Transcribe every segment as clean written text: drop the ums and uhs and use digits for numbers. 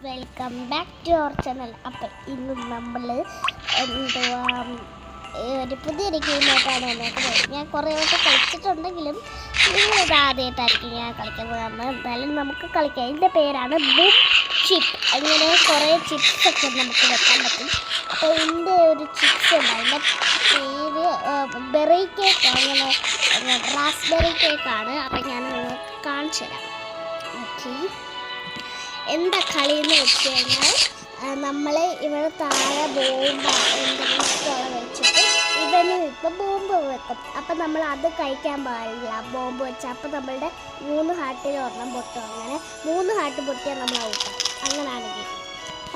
Welcome back to our channel. അപ്പം ഇന്ന് നമ്മൾ ഒരു പുതിയൊരു ഗെയിമായിട്ടാണ് വന്നേക്കുന്നത്. ഞാൻ കുറേ വട്ടം കളിച്ചിട്ടുണ്ടെങ്കിലും നിങ്ങളിത് ആദ്യമായിട്ടായിരിക്കും ഞാൻ കളിക്കുന്നത്. എന്തായാലും നമുക്ക് കളിക്കാം. ഇതിൻ്റെ പേരാണ് ബും ചിപ്പ്. അങ്ങനെ കുറേ ചിപ്സൊക്കെ നമുക്ക് വെക്കാൻ പറ്റും. അപ്പോൾ ഇതിൻ്റെ ഒരു ചിപ്സ് ഉണ്ട്, അതിൻ്റെ പേര് ബെറി കേക്ക്, അങ്ങനെ റാസ്ബെറി കേക്കാണ്. അപ്പം ഞാൻ നിങ്ങൾക്ക് കാണിച്ചു തരാം. ഓക്കെ, എന്താ കളി എന്ന് വെച്ച് കഴിഞ്ഞാൽ നമ്മൾ ഇവിടെ താഴെ ബോംബ് എന്തെങ്കിലും ഇഷ്ടമുള്ള വെച്ചിട്ട് ഇവന് ഇപ്പം ബോംബ് വെക്കും. അപ്പം നമ്മൾ അത് കഴിക്കാൻ പാടില്ല ബോംബ് വെച്ചാൽ. അപ്പം നമ്മളുടെ 3 ഹാർട്ടിൽ ഒരെണ്ണം പൊട്ടും. അങ്ങനെ 3 ഹാർട്ട് പൊട്ടിയാൽ നമ്മൾ ഔട്ടാം. അങ്ങനെയാണെങ്കിൽ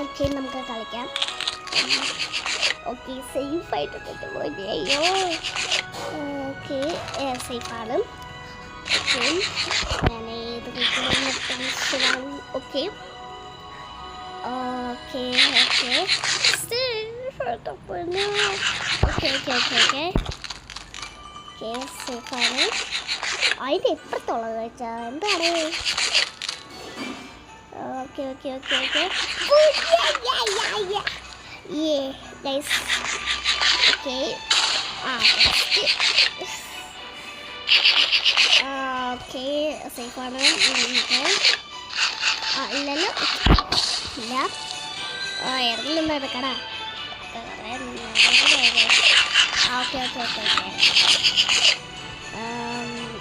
ഓക്കെ, നമുക്ക് കളിക്കാം. ഓക്കെ, സേഫായിട്ട് പോയി. അയ്യോ, ഓക്കെ, സേഫാണ്. ഓക്കെ, ഞാൻ ഏത് കളിക്കണം. ഓക്കെ ഓക്കെ ഓക്കെ സേഫാണ്. അതിൻ്റെ എപ്പുറത്തുള്ളത് വെച്ചാൽ എന്താണ്? Okay okay okay okay guys. Okay, okay സേഫാണ്. ഇല്ലല്ലോ, ഇല്ല. ഇറങ്ങുന്ന എടുക്കടാ. Okay okay okay okay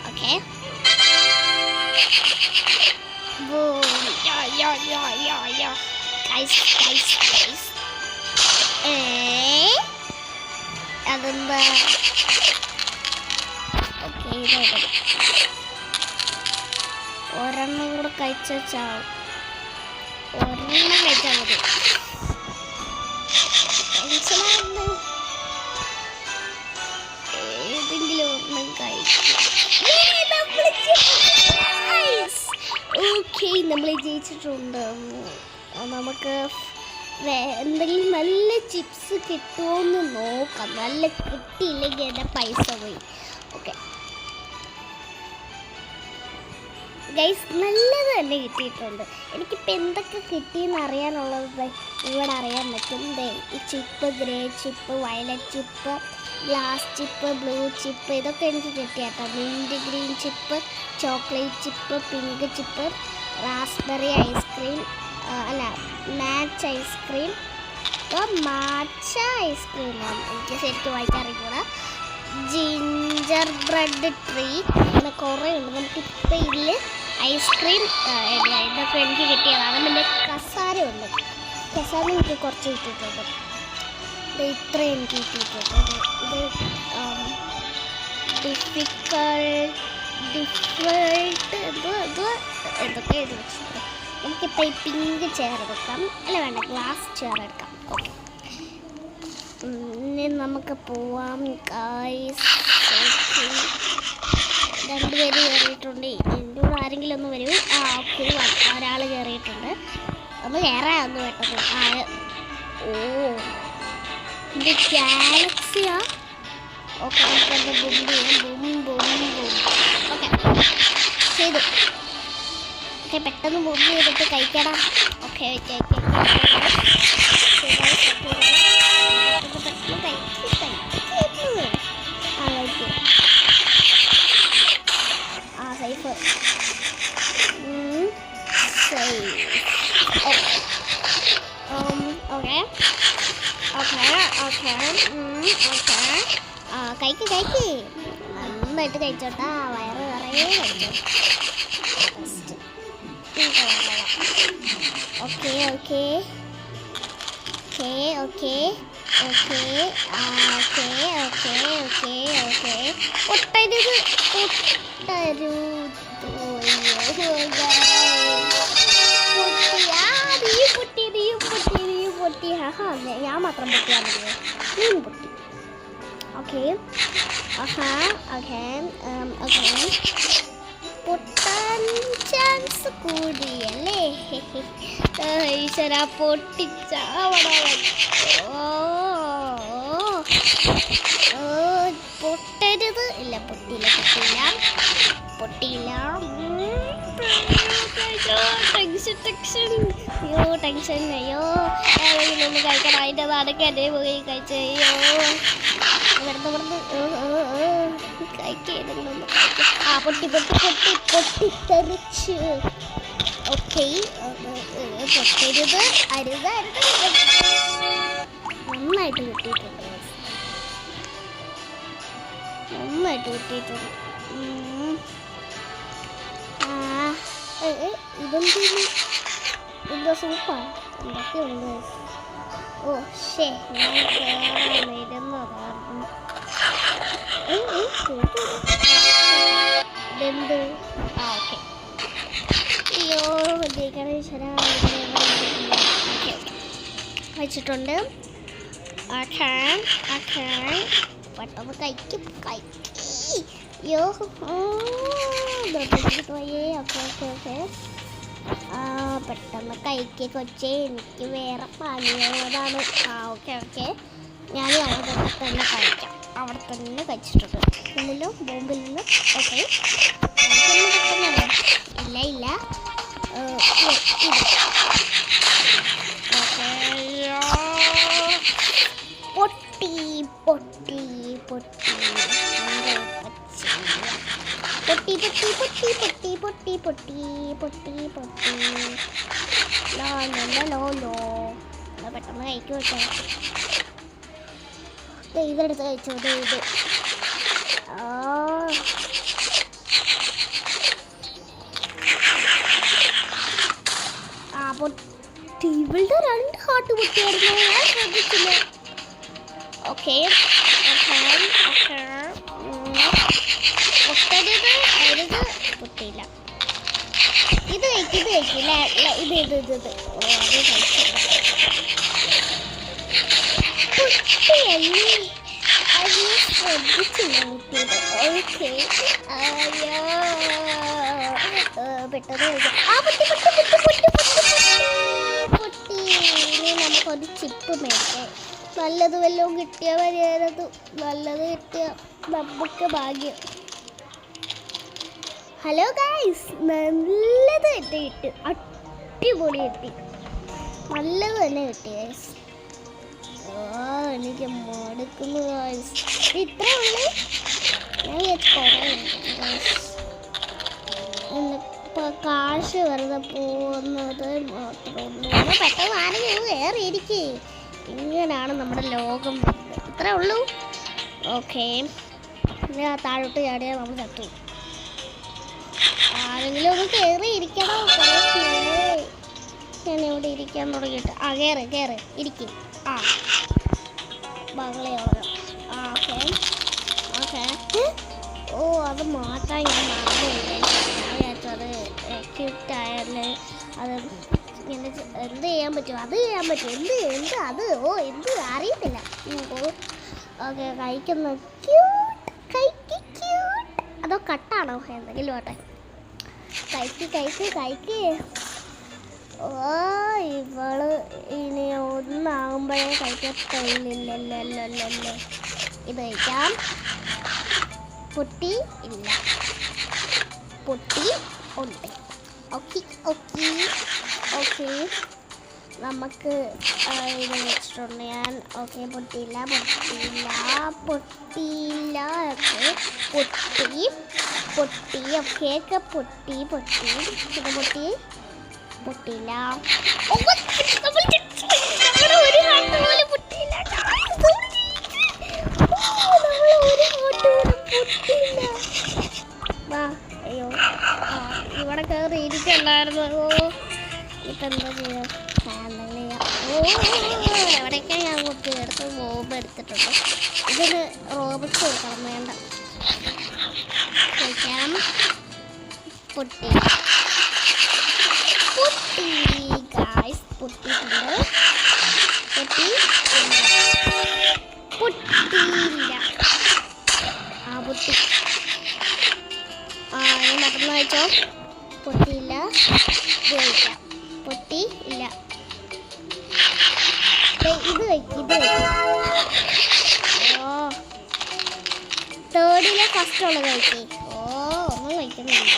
okay അതെന്താ? ഓക്കെ, ഇതായിട്ട് ഒരെണ്ണം കൂടെ കഴിച്ചാവും. ഒരെണ്ണം കഴിച്ചാൽ മതി. ഏതെങ്കിലും ഒരെണ്ണം കഴിക്കും. ഓക്കെ, നമ്മൾ ജയിച്ചിട്ടുണ്ട്. നമുക്ക് എന്തെങ്കിലും നല്ല ചിപ്സ് കിട്ടുമോയെന്ന് നോക്കാം. നല്ല കിട്ടിയില്ലെങ്കിൽ എൻ്റെ പൈസ പോയി. ഓക്കെ ഗൈസ്, നല്ലത് തന്നെ കിട്ടിയിട്ടുണ്ട്. എനിക്കിപ്പോൾ എന്തൊക്കെ കിട്ടിയെന്ന് അറിയാനുള്ളത് ഇവിടെ അറിയാൻ പറ്റും. ഈ chip, grey chip, violet chip, glass chip, blue chip, ഇതൊക്കെ എനിക്ക് കിട്ടിയാട്ടോ. Mint green chip, chocolate chip, pink chip, raspberry ice cream, അല്ല മാച്ച് ഐസ്ക്രീം, മാച്ച ഐസ്ക്രീമാണ്. എനിക്ക് ശരിക്കും വായിക്കാറില്ല. ജിഞ്ചർ ബ്രെഡ് ട്രീ, അങ്ങനെ കുറേ ഉണ്ട്. നമുക്കിപ്പോൾ ഇതിൽ ഐസ്ക്രീം ഇതൊക്കെ എനിക്ക് കിട്ടിയതാണ്. പിന്നെ കസാരയുണ്ട്. കസാര എനിക്ക് കുറച്ച് കിട്ടിയിട്ടുണ്ട്. ഇത് ഇത്രയും എനിക്ക് കിട്ടിയിട്ടുണ്ട്. ഇത് ഡിഫിക്കൾട്ട് എന്തൊക്കെ എഴുതി വെച്ചിട്ടുണ്ട്. എനിക്കിപ്പോൾ ഈ പിങ്ക് ചെയർ എടുക്കാം. അല്ല വേണ്ട, ഗ്ലാസ് ചെയർ എടുക്കാം. ഓക്കെ, ഇനി നമുക്ക് പോവാം ഗൈസ്. രണ്ടുപേര് കയറിയിട്ടുണ്ട്. എൻ്റെ കൂടെ ആരെങ്കിലും ഒന്ന് വരൂ. ഓക്കെ, ഒരാൾ കയറിയിട്ടുണ്ട്. ഒന്ന് കയറാമെന്ന് പെട്ടെന്ന്. ഓ, ഇത് ഗാലക്സിയാ. ഓക്കെ, നമുക്കെന്താ ബും ചെയ്യാം. Boom boom boom. ഓക്കെ, ചെയ്തു. ഓക്കെ, പെട്ടെന്ന് ബും ചെയ്തിട്ട് കഴിക്കണം. Okay okay okay safe. Okay okay okay കഴിക്ക്. നന്നായിട്ട് കഴിച്ചോട്ടാ. വയറ് നിറയെ കഴിച്ചോ. Okay okay okay okay okay okay okay okay okay ഒട്ടരുത് പൊട്ടി. ഞാൻ മാത്രം പൊട്ടിയാൽ മതിയോ? നീയും പൊട്ടി. ഓക്കെ ഓക്കെ ഓക്കെ പൊട്ടാൻ ചാൻസ് കൂടിയല്ലേ? ഈശ്വരാ, പൊട്ടിച്ചാവണം. പൊട്ടരുത്. ഇല്ല, പൊട്ടിയില്ല. അയ്യോ ടെൻഷൻ അയ്യോ ഒന്ന് കഴിക്കണം അതിൻ്റെ നടക്ക് എൻ്റെ പോയി കഴിച്ച അയ്യോ ഇവിടുന്ന് കഴിക്കുന്നു ആ പൊട്ടിത്തെറിച്ച് ഓക്കെ പൊട്ടരുത് അരുത് നന്നായിട്ട് കിട്ടിയിട്ടുണ്ട് ഇതെന്തോ സൂപ്പാണ് എന്തൊക്കെയുണ്ട് ഓ ശേ ഞാൻ ഇരുന്നതായിരുന്നു ഇതെന്ത് ആ ഓക്കെ അയ്യോ വെച്ചിട്ടുണ്ട് പെട്ടെന്ന് കഴിക്കും അയ്യോ പോയേ ഓക്കെ പെട്ടെന്ന് കഴിക്കുക കൊച്ചേ എനിക്ക് വേറെ പണിയുള്ളതാണ് ആ ഓക്കെ ഞാനും അവിടെ തന്നെ കഴിക്കാം അവിടെ തന്നെ കഴിച്ചിട്ടുണ്ട് ഇല്ലല്ലോ ബോംബിൽ ഓക്കെ ഇല്ല പൊട്ടി പെട്ടെന്ന് കഴിക്കും വെച്ചാൽ ഇതെടുത്ത് കഴിച്ചോ ഇത് പൊട്ടി ഇവളുടെ 2 ഹാർട്ട് പൊട്ടിയായിരുന്നു ഞാൻ ശ്രദ്ധിച്ചില്ല ഓക്കെ പൊട്ടരുത് അരുത് പൊട്ടിയില്ല ഇത് കഴിക്കില്ല ഇത് ഓ അത് കഴിച്ചു പൊട്ടിയല്ലേ അത് ശ്രദ്ധിച്ചില്ല കുട്ടിയുടെ ഓക്കെ അയ്യോ പെട്ടെന്ന് പൊട്ടി ഇനി നമുക്കൊരു ചിപ്പ് മേടിക്കാം നല്ലത് വല്ലതും കിട്ടിയ വരെയാണത് നല്ലത് കിട്ടിയ നമുക്ക് ഭാഗ്യം ഹലോ ഗൈസ് നല്ലത് കിട്ടി അടിപൊളി കിട്ടി നല്ലത് തന്നെ കിട്ടി ഗൈസ് എനിക്ക് മടുക്കുന്നു ഗൈസ് ഇത്രേ ഉള്ളൂ ഞാൻ കാശ് വെറുതെ പോകുന്നത് മാത്രമേ പെട്ടെന്ന് ആരെങ്കിലും വേറെ ഇരിക്കേ ഇങ്ങനെയാണ് നമ്മുടെ ലോകം ഇത്രേ ഉള്ളൂ ഓക്കെ താഴോട്ട് ചാടിയാൽ നമ്മൾ ചത്തു ആരെങ്കിലും ഒന്ന് കയറി ഇരിക്കണോ ഞാൻ ഇവിടെ ഇരിക്കാൻ തുടങ്ങിയിട്ട് ആ കയറി ഇരിക്കും ആ ബംഗ്ലയോളം ആ ഓക്കെ ഓ അത് മാറ്റാൻ ഞാൻ മറന്നില്ലേ ഞാൻ വിചാരിച്ചത് ക്യൂട്ടായാലേ അത് ഇങ്ങനെ എന്ത് ചെയ്യാൻ പറ്റും അത് ചെയ്യാൻ പറ്റും എന്ത് അത് എന്ത് അറിയത്തില്ല ഓക്കെ കഴിക്കുന്ന ക്യൂട്ട് അതോ കട്ടാണോ എന്തെങ്കിലും ആട്ടെ കഴിക്ക് ഓ ഇവള് ഇനി ഒന്നാകുമ്പോഴേ കഴിക്കത്തില്ലല്ലോ ഇത് കഴിക്കാം പൊട്ടി ഇല്ല പൊട്ടി ഉണ്ട് ഓക്കെ നമുക്ക് ഇത് വെച്ചിട്ടുണ്ട് ഞാൻ ഓക്കെ പൊട്ടിയില്ല ഓക്കെ പൊട്ടിയില്ല ഒരു ഹാർട്ട് പോലും പൊട്ടിയില്ല അയ്യോ ഇവിടെ കയറി ഇരിക്കണ്ടായിരുന്നു ഇപ്പം എന്താ ചെയ്യാ എവിടെയൊക്കെ ഞാൻ കുട്ടി എടുത്ത് ബോംബ് എടുത്തിട്ടുണ്ട് ഇതിന് റോബർട്സ് കൊടുക്കണം വേണ്ട കഴിക്കാം പൊട്ടി ഗായ്സ് പൊട്ടിയിട്ടുണ്ട് പൊട്ടിയില്ല പൊട്ടി ഇനി മറ്റൊന്ന് കഴിച്ചോ പൊട്ടിയില്ല കഴിക്കാം പൊട്ടി ഇല്ല ഇത് കഴിക്കും തേർഡിലെ ഫസ്റ്റ് ഉള്ള കഴിക്കേ ഒന്നും കഴിക്കുന്നില്ല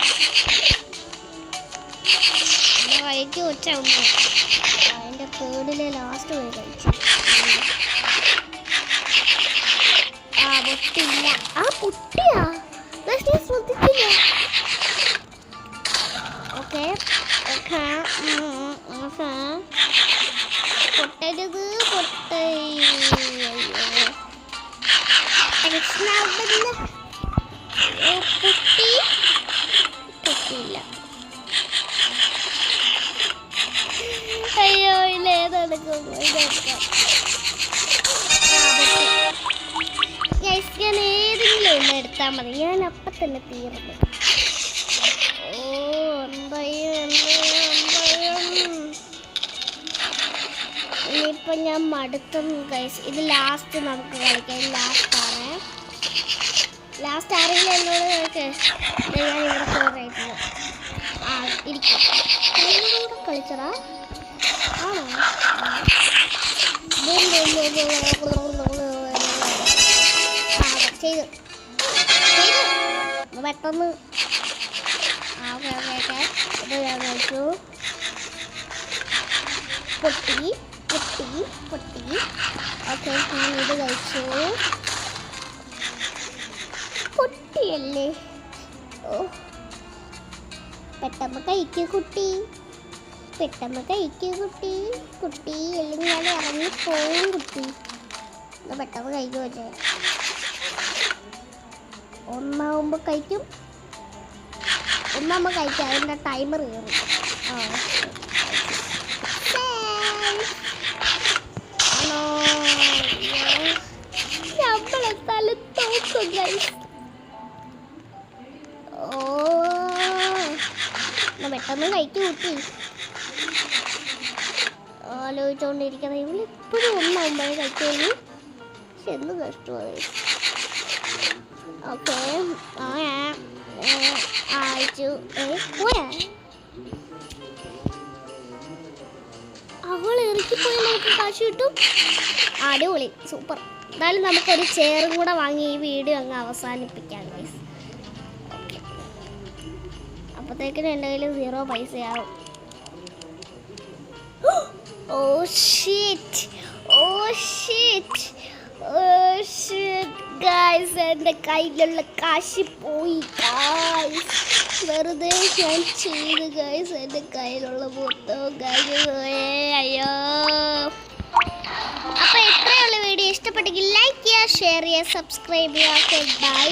കഴിക്കും ഒച്ച ഉണ്ട്. അതിൻ്റെ കേടിലെ ലാസ്റ്റ് പോയി കഴിച്ചു. പൊട്ടില്ല. പൊട്ടിയാ ശ്രദ്ധിച്ചില്ല. ഓക്കെ പൊട്ടരുത് പൊട്ടി. പൊട്ടിയില്ല. അയ്യോ ഇല്ലേതെടുക്കുന്നു. ഞാൻ ഏതെങ്കിലും ഒന്ന് എടുത്താൽ മതി. ഞാൻ അപ്പം തന്നെ തീർന്നു. ഇനിയിപ്പോൾ ഞാൻ മടുത്തൊന്നും ഗൈസ്. ഇത് ലാസ്റ്റ് നമുക്ക് കളിക്കാം. ലാസ്റ്റ് ആരെങ്കിലും എന്നോട് ഞാൻ ഇവിടെ ചോറായിട്ട് ഇരിക്കും. കൂടെ കളിച്ചടാ. ആണോ? ചെയ്തു പെട്ടെന്ന്. ഓക്കെ ഇത് ഞാൻ കഴിച്ചു. പൊട്ടി. ഓക്കെ ഞാൻ ഇത് കഴിച്ചു. പൊട്ടിയല്ലേ. പെട്ടെന്ന് കഴിക്കൂ കുട്ടി. കുട്ടി അല്ലെങ്കിൽ ഞാൻ ഇറങ്ങി പോവും കുട്ടി. പെട്ടെന്ന് കഴിക്കും. വെച്ചേ ഒന്നാവുമ്പോൾ കഴിക്കും. ഒന്നാകുമ്പോൾ കഴിക്കാം. അതിൻ്റെ ടൈമർ കയറും. നമ്മളെ സ്ഥലത്തോക്കും ഗൈസ്. പെട്ടെന്ന് കഴിക്കും കുട്ടി. ആലോചിച്ചുകൊണ്ടിരിക്കണം. ഇവളിപ്പോഴും ഒന്നാകുമ്പോഴേ കഴിക്കുള്ളൂ. പക്ഷെ എന്ത് കഷ്ടമായി. ഓക്കെ അയച്ചു. പോയാ അവൾ ഇറക്കിപ്പോയി. നമുക്ക് കാശ് കിട്ടും. അടിപൊളി സൂപ്പർ. എന്നാലും നമുക്കൊരു ചെയറും കൂടെ വാങ്ങി ഈ വീഡിയോ അങ്ങ് അവസാനിപ്പിക്കാം ഗൈസ്. ഓക്കെ അപ്പോഴത്തേക്കിനും എൻ്റെ കയ്യിൽ 0 പൈസയാവും. Oh shit guys. എൻ്റെ കയ്യിലുള്ള കാശ് പോയി ഗൈസ്. വെറുതെ ഞാൻ ചെയ്ത് ഗൈസ്. എൻ്റെ കയ്യിലുള്ള മൊത്തം കാശ് പോയേ. അയ്യോ. അപ്പോൾ ഇത്രയുള്ള വീഡിയോ ഇഷ്ടപ്പെട്ടെങ്കിൽ ലൈക്ക് ചെയ്യുക, ഷെയർ ചെയ്യുക, സബ്സ്ക്രൈബ് ചെയ്യുക. ബൈ.